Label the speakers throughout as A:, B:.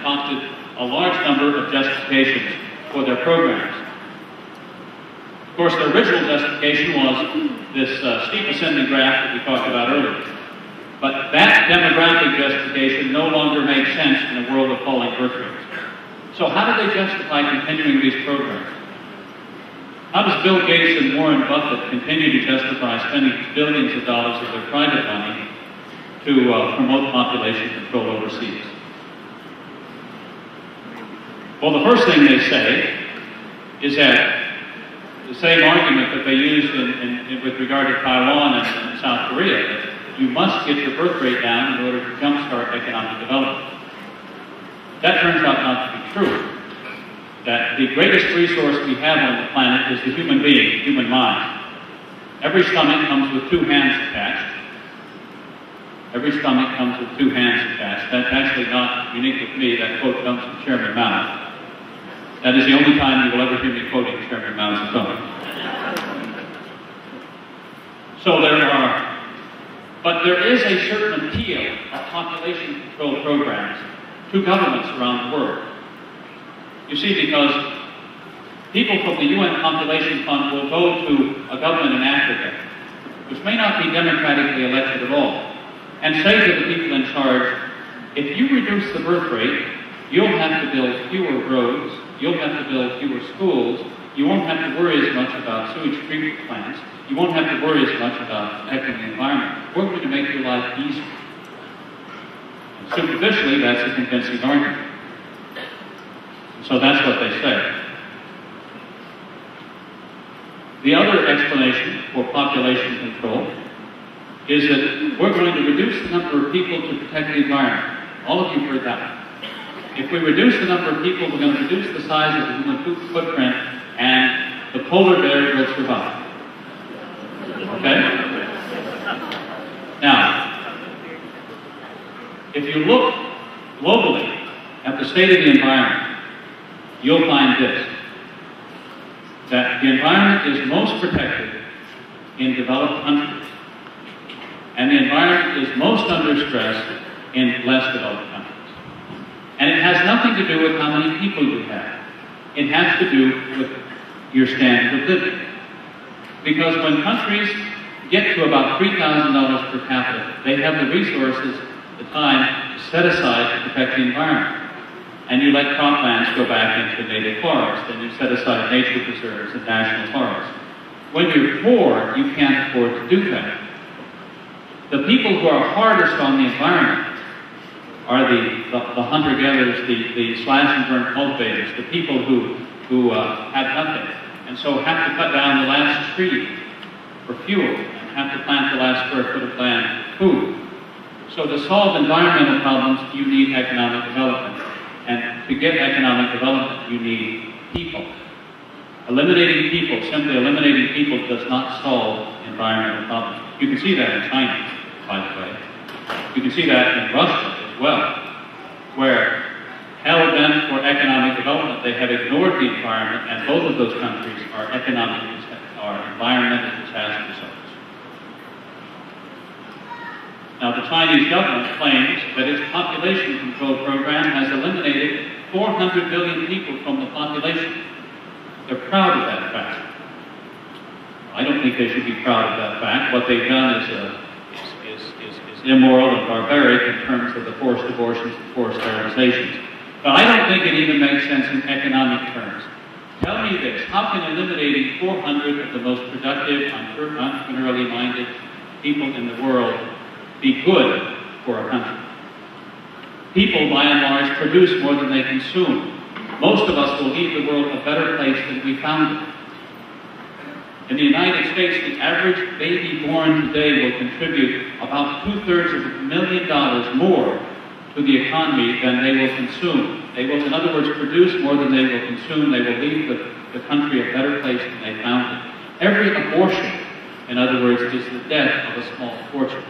A: concocted a large number of justifications for their programs. Of course, the original justification was this steep ascending graph that we talked about earlier. But that demographic justification no longer makes sense in a world of falling birth rates. So how do they justify continuing these programs? How does Bill Gates and Warren Buffett continue to justify spending billions of dollars of their private money to promote population control overseas? Well, the first thing they say is that the same argument that they used with regard to Taiwan and South Korea, that you must get your birth rate down in order to jumpstart economic development. That turns out not to be true. That the greatest resource we have on the planet is the human being, the human mind. Every stomach comes with two hands attached. Every stomach comes with two hands attached. That's actually not unique with me. That quote comes from Chairman Mao. That is the only time you will ever hear me quoting Chairman Mao's Zedong. So but there is a certain appeal of population control programs to governments around the world. You see, because people from the UN Population Fund will go to a government in Africa, which may not be democratically elected at all, and say to the people in charge, if you reduce the birth rate, you'll have to build fewer roads, you'll have to build fewer schools, you won't have to worry as much about sewage treatment plants, you won't have to worry as much about protecting the environment. We're going to make your life easier. And superficially, that's a convincing argument. So that's what they say. The other explanation for population control is that we're going to reduce the number of people to protect the environment. All of you heard that. If we reduce the number of people, we're going to reduce the size of the human footprint, and the polar bear will survive. Okay? Now, if you look globally at the state of the environment, you'll find this, that the environment is most protected in developed countries, and the environment is most under stress in less developed countries. And it has nothing to do with how many people you have. It has to do with your standard of living. Because when countries get to about $3,000 per capita, they have the resources, the time, to set aside to protect the environment. And you let croplands go back into native forest, and you set aside nature preserves and national forests. When you're poor, you can't afford to do that. The people who are hardest on the environment are the hunter-gatherers, the slash-and-burn cultivators, the people who have nothing, and so have to cut down the last tree for fuel, and have to plant the last square foot of land for food. So to solve environmental problems, you need economic development. And to get economic development, you need people. Eliminating people, simply eliminating people, does not solve environmental problems. You can see that in China, by the way. You can see that in Russia as well, where hell-bent for economic development, they have ignored the environment, and both of those countries are environmental disaster zones. Now, the Chinese government claims that its population control program has eliminated 400 million people from the population. They're proud of that fact. I don't think they should be proud of that fact. What they've done is immoral and barbaric in terms of the forced abortions and forced sterilizations. But I don't think it even makes sense in economic terms. Tell me this, how can eliminating 400 of the most productive, entrepreneurially minded people in the world be good for a country? People, by and large, produce more than they consume. Most of us will leave the world a better place than we found it. In the United States, the average baby born today will contribute about $250,000 more to the economy than they will consume. They will, in other words, produce more than they will consume. They will leave the country a better place than they found it. Every abortion, in other words, is the death of a small fortune.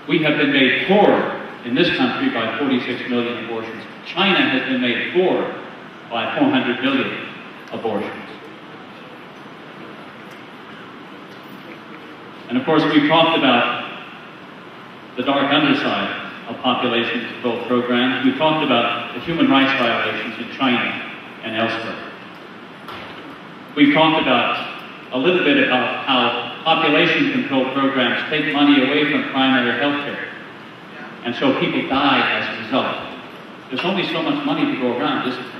A: We have been made poorer in this country by 46 million abortions. China has been made poorer by 400 million abortions. And of course, we've talked about the dark underside of population control programs. We talked about the human rights violations in China and elsewhere. We've talked about a little bit about how population control programs take money away from primary health care. And so people die as a result. There's only so much money to go around, isn't there?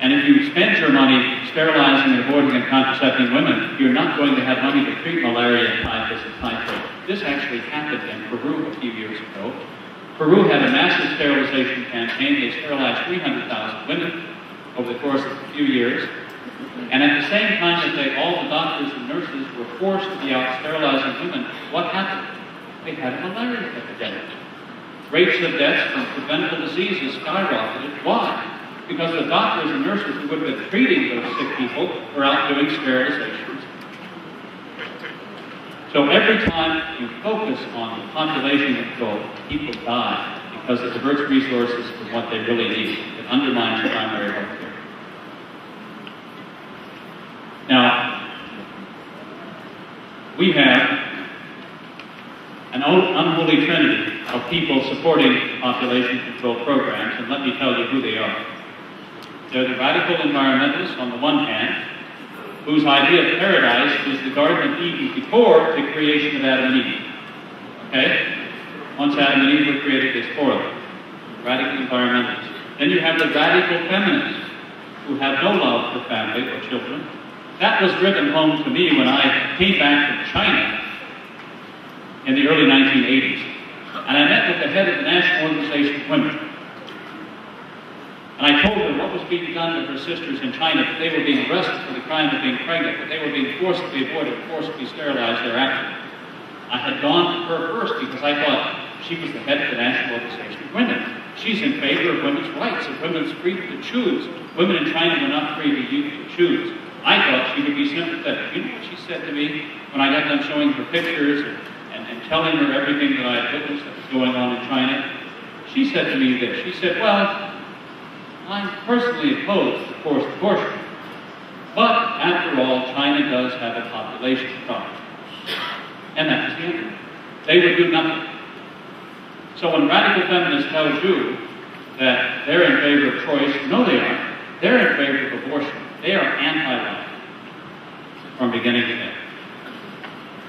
A: And if you spend your money sterilizing and aborting and contracepting women, you're not going to have money to treat malaria and typhus and typhoid. This actually happened in Peru a few years ago. Peru had a massive sterilization campaign. They sterilized 300,000 women over the course of a few years. And at the same time that all the doctors and nurses were forced to be out sterilizing women, what happened? They had a malaria epidemic. Rates of deaths from preventable diseases skyrocketed. Why? Because the doctors and nurses who would have been treating those sick people were out doing sterilizations. So every time you focus on population control, people die because it diverts resources from what they really need. It undermines primary health care. Now, we have an unholy trinity of people supporting population control programs, and let me tell you who they are. They're the radical environmentalists on the one hand, whose idea of paradise was the Garden of Eden before the creation of Adam and Eve. Okay? Once Adam and Eve were created, there's four of them. Radical environmentalists. Then you have the radical feminists, who have no love for family or children. That was driven home to me when I came back from China in the early 1980s. And I met with the head of the National Organization of Women. And I told her what was being done with her sisters in China, that they were being arrested for the crime of being pregnant, that they were being forcibly aborted, forcibly sterilized thereafter. I had gone to her first because I thought she was the head of the National Organization of Women. She's in favor of women's rights, of women's freedom to choose. Women in China were not free to choose. I thought she would be sympathetic. You know what she said to me when I got done showing her pictures and telling her everything that I had witnessed that was going on in China? She said to me this. She said, well, I'm personally opposed to forced abortion, but after all, China does have a population problem. And that was the end of it. They would do nothing. So when radical feminists tell you that they're in favor of choice, no they aren't. They're in favor of abortion. They are anti-life from beginning to end.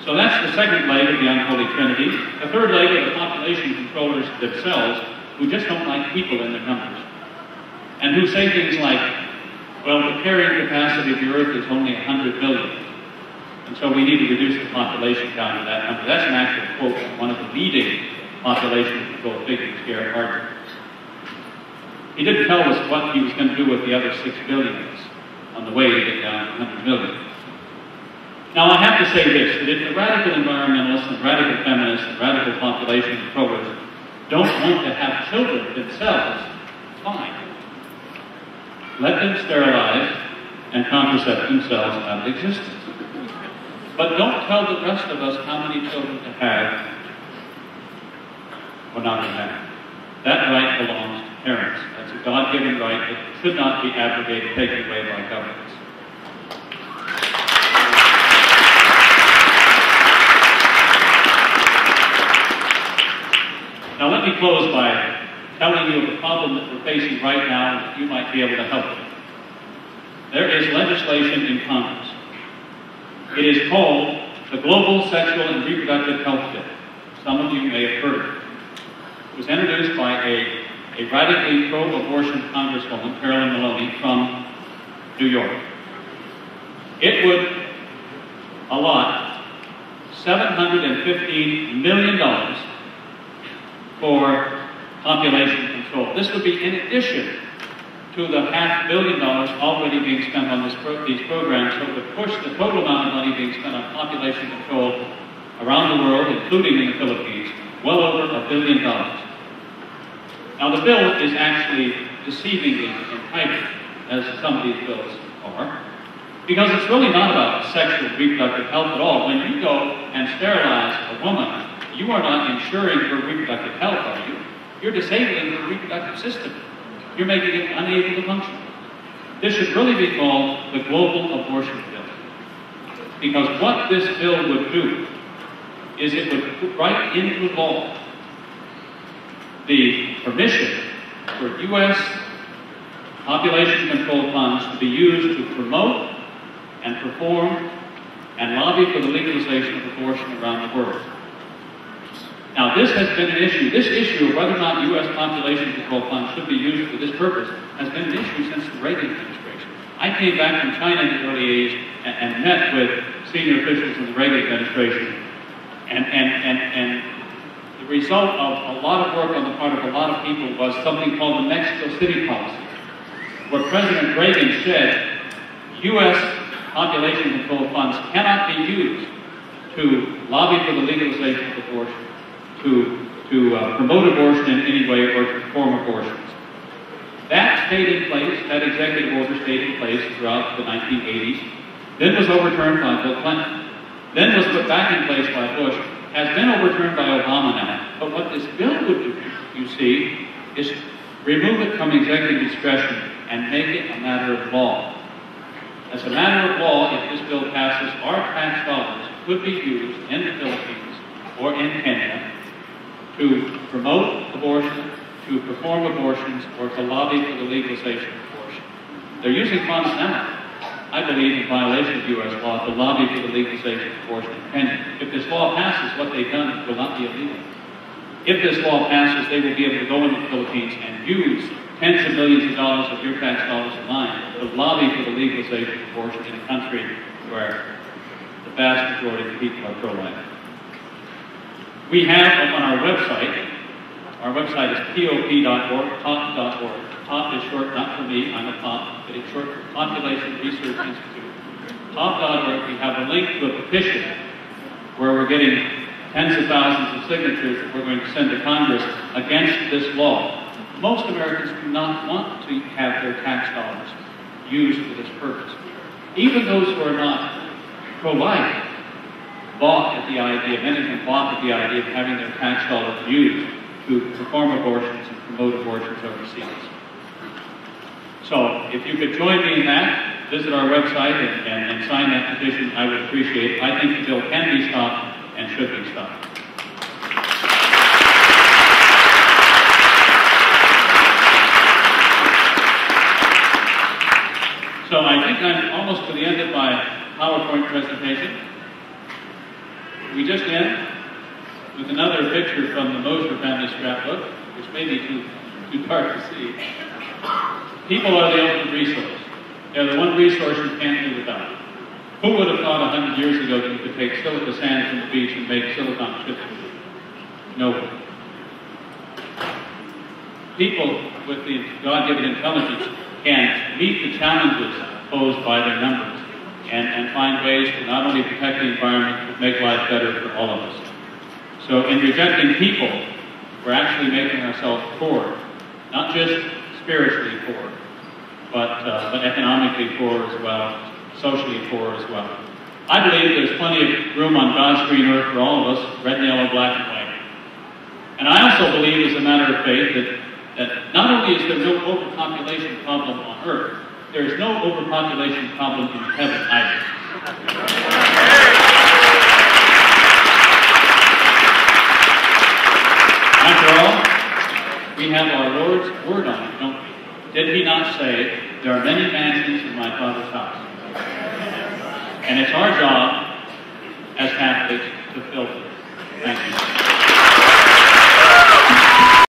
A: So that's the second leg of the unholy trinity. The third leg are the population controllers themselves, who just don't like people in their numbers. And who say things like, well, the carrying capacity of the earth is only 100 million. And so we need to reduce the population count to that number. That's an actual quote from one of the leading population control figures, Garrett Hardin. He didn't tell us what he was going to do with the other 6 billion on the way to get down to 100 million. Now, I have to say this, that if the radical environmentalists and radical feminists and radical population controllers don't want to have children themselves, fine. Let them sterilize and contracept themselves out of existence. But don't tell the rest of us how many children to have or not to have. That right belongs to parents. That's a God-given right that should not be abrogated, taken away by governments. Now let me close by telling you of the problem that we're facing right now and that you might be able to help with. There is legislation in Congress. It is called the Global Sexual and Reproductive Health Bill. Some of you may have heard of it. It was introduced by a radically pro-abortion Congresswoman, Carolyn Maloney, from New York. It would allot $715 million for population control. This would be in addition to the $500 million already being spent on these programs, so it would push the total amount of money being spent on population control around the world, including in the Philippines, well over $1 billion. Now the bill is actually deceivingly entitled, as some of these bills are, because it's really not about sexual reproductive health at all. When you go and sterilize a woman, you are not ensuring her reproductive health, are you? You're disabling her reproductive system. You're making it unable to function. This should really be called the Global Abortion Bill. Because what this bill would do is it would put right into law the permission for U.S. population control funds to be used to promote and perform and lobby for the legalization of abortion around the world. Now, this has been an issue. This issue of whether or not U.S. population control funds should be used for this purpose has been an issue since the Reagan administration. I came back from China in the early 80s and met with senior officials in the Reagan administration. And the result of a lot of work on the part of a lot of people was something called the Mexico City policy, where President Reagan said U.S. population control funds cannot be used to lobby for the legalization of abortion, to promote abortion in any way, or to perform abortions. That stayed in place, that executive order stayed in place throughout the 1980s, then was overturned by Bill Clinton, then was put back in place by Bush, has been overturned by Obama now. But what this bill would do, you see, is remove it from executive discretion and make it a matter of law. As a matter of law, if this bill passes, our tax dollars could be used in the Philippines or in Kenya to promote abortion, to perform abortions, or to lobby for the legalization of abortion. They're using funds now, I believe, in violation of U.S. law, to lobby for the legalization of abortion in Kenya. If this law passes, what they've done will not be illegal. If this law passes, they will be able to go into the Philippines and use tens of millions of dollars of your tax dollars and mine to lobby for the legalization of abortion in a country where the vast majority of the people are pro-life. We have on our website is pop.org, top.org. TOP is short, not for me, I'm a POP, but it's short for Population Research Institute. Top.org, we have a link to a petition where we're getting tens of thousands of signatures that we're going to send to Congress against this law. Most Americans do not want to have their tax dollars used for this purpose. Even those who are not pro-life balk at the idea, many of them balk at the idea of having their tax dollars used to perform abortions and promote abortions overseas. So, if you could join me in that, visit our website and sign that petition, I would appreciate it. I think the bill can be stopped and should be stopped. So I think I'm almost to the end of my PowerPoint presentation. We just end with another picture from the Mosher family scrapbook, which may be too dark to see. People are the ultimate resource. They're the one resource you can't do without. Who would have thought 100 years ago that you could take silica sand from the beach and make silicon chips? Nobody. People with the God-given intelligence can meet the challenges posed by their numbers and find ways to not only protect the environment, but make life better for all of us. So in rejecting people, we're actually making ourselves poor, not just spiritually poor, but economically poor as well, socially poor as well. I believe there's plenty of room on God's green earth for all of us, red and yellow, black and white. And I also believe, as a matter of faith, that not only is there no overpopulation problem on earth, there is no overpopulation problem in heaven either. After all, we have our Lord's word on it, don't we? Did he not say, there are many mansions in my Father's house? And it's our job as Catholics to fill them. Thank you.